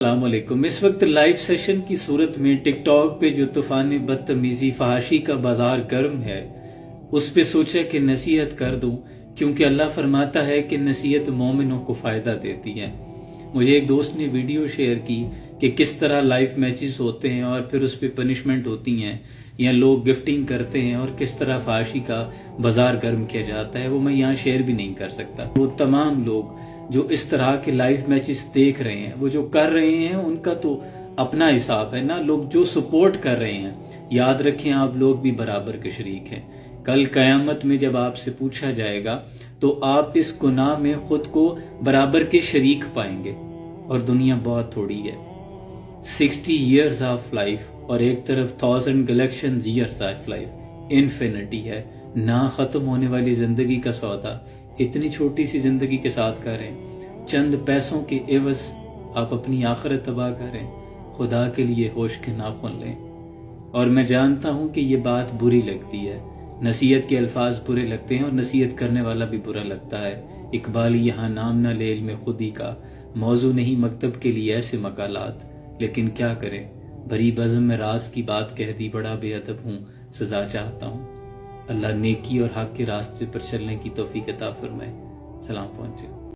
अस्सलाम वालेकुम। इस वक्त लाइव सेशन की सूरत में टिकटॉक पे जो तूफान बदतमीजी फहाशी का बाजार गर्म है, उस पे सोचा कि नसीहत कर दूं, क्योंकि अल्लाह फरमाता है कि नसीहत मोमिनों को फायदा देती है। मुझे एक दोस्त ने वीडियो शेयर की कि किस तरह लाइव मैचेस होते हैं और फिर उस पे पनिशमेंट होती हैं या लोग गिफ्टिंग करते हैं और किस तरह फहाशी का बाजार गर्म किया जाता है, वो मैं यहाँ शेयर भी नहीं कर सकता। वो तमाम लोग जो इस तरह के लाइव मैचेस देख रहे हैं, वो जो कर रहे हैं, उनका तो अपना हिसाब है ना। लोग जो सपोर्ट कर रहे हैं, याद रखें आप लोग भी बराबर के शरीक हैं। कल कयामत में जब आपसे पूछा जाएगा तो आप इस गुनाह में खुद को बराबर के शरीक पाएंगे। और दुनिया बहुत थोड़ी है, 60 years ऑफ लाइफ और एक तरफ 1000 गैलेक्शन years ऑफ लाइफ, इन्फिनिटी है, ना खत्म होने वाली जिंदगी का सौदा इतनी छोटी सी जिंदगी के साथ करें। चंद पैसों के एवज आप अपनी आखिरत तबाह करें। खुदा के लिए होश के नाखुन लें। और मैं जानता हूं कि ये बात बुरी लगती है, नसीहत के अल्फाज बुरे लगते हैं और नसीहत करने वाला भी बुरा लगता है। इकबाल यहाँ नाम न ले इल्म खुदी का, मौजू नहीं मकतब के लिए ऐसे मकालात। लेकिन क्या करें, भरी बज़म में राज की बात कह दी, बड़ा बेअदब हूँ, सजा चाहता हूँ। अल्लाह नेकी और हक के रास्ते पर चलने की तौफीक अता फरमाए। सलाम पहुंचे।